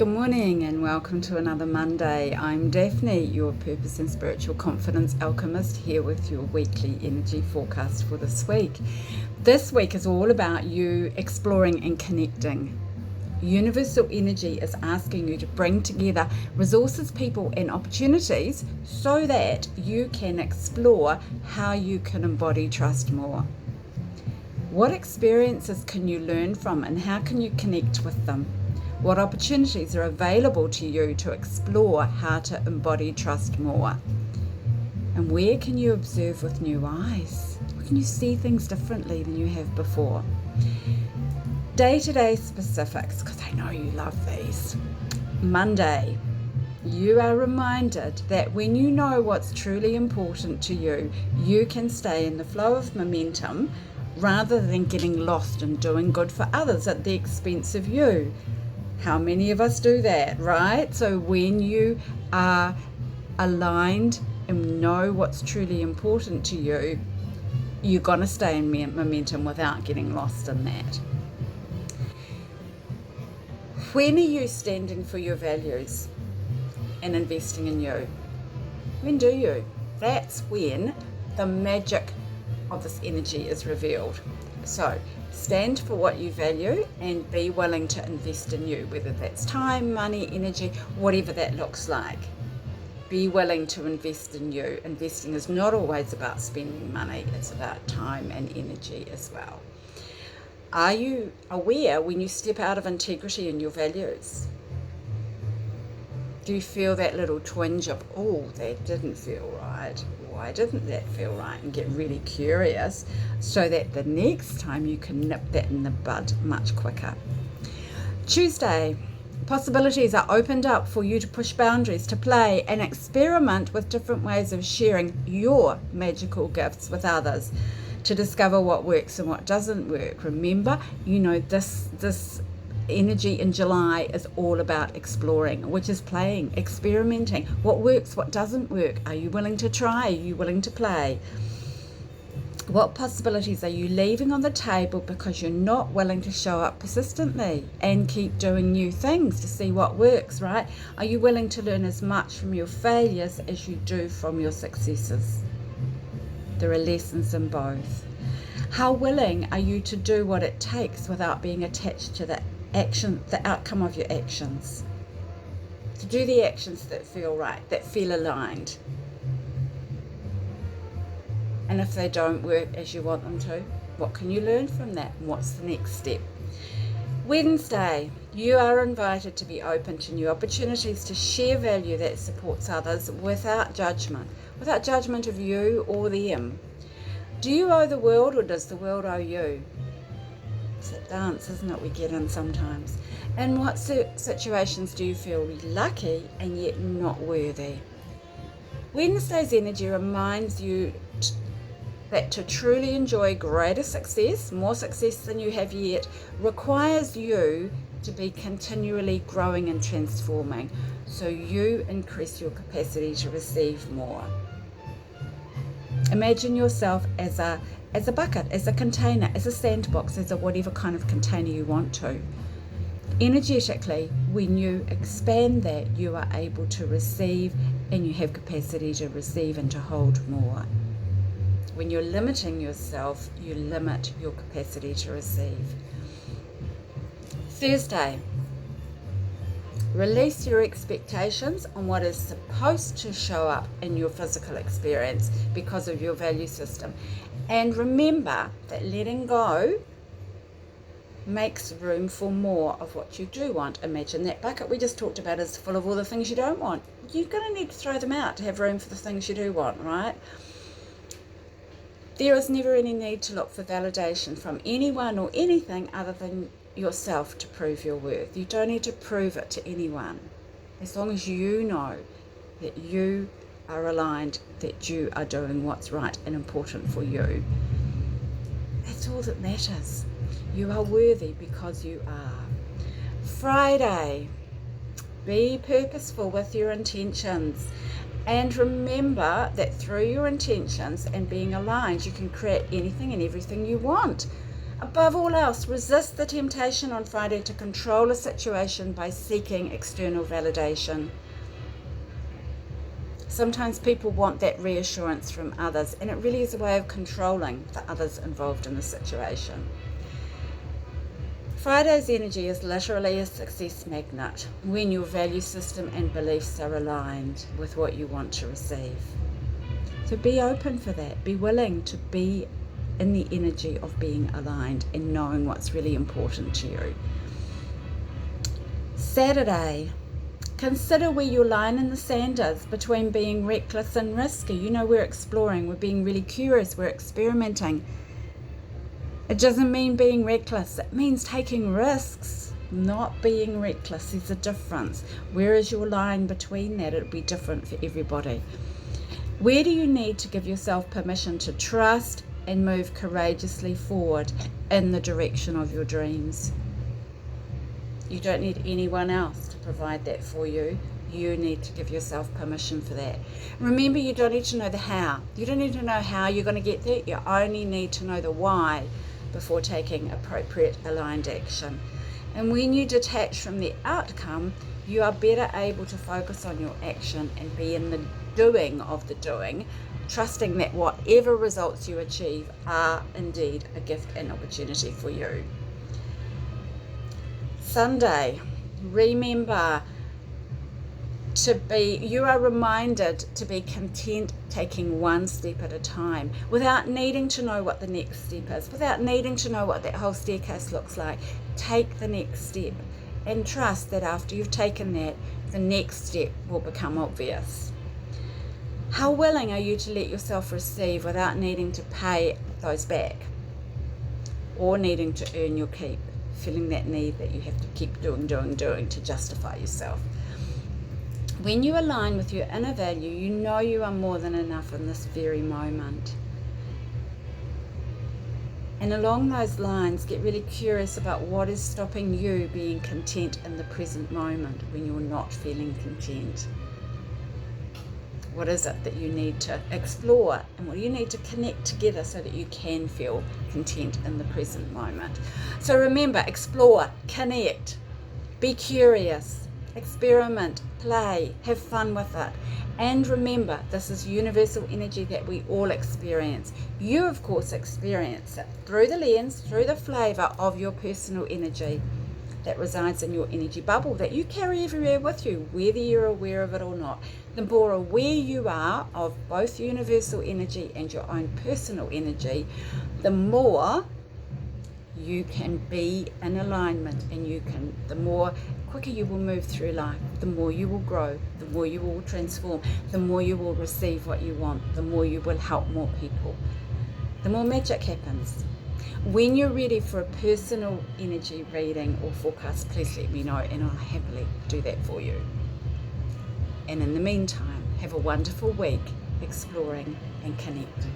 Good morning and welcome to another Monday. I'm Daphne, your Purpose and Spiritual Confidence Alchemist, here with your weekly energy forecast for this week. This week is all about you exploring and connecting. Universal energy is asking you to bring together resources, people, and opportunities so that you can explore how you can embody trust more. What experiences can you learn from and how can you connect with them? What opportunities are available to you to explore how to embody trust more? And where can you observe with new eyes? Where can you see things differently than you have before? Day-to-day specifics, because I know you love these. Monday, you are reminded that when you know what's truly important to you, you can stay in the flow of momentum rather than getting lost and doing good for others at the expense of you. How many of us do that, right? So when you are aligned and know what's truly important to you, you're going to stay in momentum without getting lost in that. When are you standing for your values and investing in you? When do you? That's when the magic of this energy is revealed. So stand for what you value and be willing to invest in you, whether that's time, money, energy, whatever that looks like. Be willing to invest in you. Investing is not always about spending money, it's about time and energy as well. Are you aware when you step out of integrity in your values? Do you feel that little twinge of, oh, that didn't feel right? Why didn't that feel right? And get really curious so that the next time you can nip that in the bud much quicker. Tuesday, possibilities are opened up for you to push boundaries, to play and experiment with different ways of sharing your magical gifts with others, to discover what works and what doesn't work. Remember, this energy in July is all about exploring, which is playing, experimenting. What works, what doesn't work? Are you willing to try? Are you willing to play? What possibilities are you leaving on the table because you're not willing to show up persistently and keep doing new things to see what works, right? Are you willing to learn as much from your failures as you do from your successes? There are lessons in both. How willing are you to do what it takes without being attached to the outcome of your actions? To do the actions that feel right, that feel aligned. And if they don't work as you want them to, what can you learn from that? And what's the next step? Wednesday, you are invited to be open to new opportunities to share value that supports others without judgment of you or them. Do you owe the world or does the world owe you? It's that dance, isn't it, we get in sometimes. In what situations do you feel lucky and yet not worthy? Wednesday's energy reminds you that to truly enjoy greater success, more success than you have yet, requires you to be continually growing and transforming, so you increase your capacity to receive more. Imagine yourself as a bucket, as a container, as a sandbox, as a whatever kind of container you want to. Energetically, when you expand that, you are able to receive and you have capacity to receive and to hold more. When you're limiting yourself, you limit your capacity to receive. Thursday, release your expectations on what is supposed to show up in your physical experience because of your value system. And remember that letting go makes room for more of what you do want. Imagine that bucket we just talked about is full of all the things you don't want. You're going to need to throw them out to have room for the things you do want, right? There is never any need to look for validation from anyone or anything other than yourself to prove your worth. You don't need to prove it to anyone. As long as you know that you are aligned, that you are doing what's right and important for you, that's all that matters. You are worthy because you are. Friday, be purposeful with your intentions. And remember that through your intentions and being aligned, you can create anything and everything you want. Above all else, resist the temptation on Friday to control a situation by seeking external validation. Sometimes people want that reassurance from others, and it really is a way of controlling the others involved in the situation. Friday's energy is literally a success magnet when your value system and beliefs are aligned with what you want to receive. So be open for that. Be willing to be in the energy of being aligned and knowing what's really important to you. Saturday, consider where your line in the sand is between being reckless and risky. You know, we're exploring, we're being really curious, we're experimenting. It doesn't mean being reckless, it means taking risks, not being reckless. There's a difference. Where is your line between that? It'll be different for everybody. Where do you need to give yourself permission to trust and move courageously forward in the direction of your dreams? You don't need anyone else to provide that for you. You need to give yourself permission for that. Remember, you don't need to know the how. You don't need to know how you're going to get there. You only need to know the why before taking appropriate aligned action. And when you detach from the outcome, you are better able to focus on your action and be in the doing of the doing, trusting that whatever results you achieve are indeed a gift and opportunity for you. Sunday, remember you are reminded to be content taking one step at a time without needing to know what the next step is, without needing to know what that whole staircase looks like. Take the next step and trust that after you've taken that, the next step will become obvious. How willing are you to let yourself receive without needing to pay those back or needing to earn your keep, feeling that need that you have to keep doing to justify yourself? When you align with your inner value, you know you are more than enough in this very moment. And along those lines, get really curious about what is stopping you being content in the present moment when you're not feeling content. What is it that you need to explore, and what do you need to connect together so that you can feel content in the present moment? So remember, explore, connect, be curious, experiment, play, have fun with it. And remember, this is universal energy that we all experience. You, of course, experience it through the lens, through the flavor of your personal energy that resides in your energy bubble that you carry everywhere with you, whether you're aware of it or not. The more aware you are of both universal energy and your own personal energy, the more you can be in alignment, and the more quicker you will move through life, the more you will grow, the more you will transform, the more you will receive what you want, the more you will help more people, the more magic happens. When you're ready for a personal energy reading or forecast, please let me know and I'll happily do that for you. And in the meantime, have a wonderful week exploring and connecting.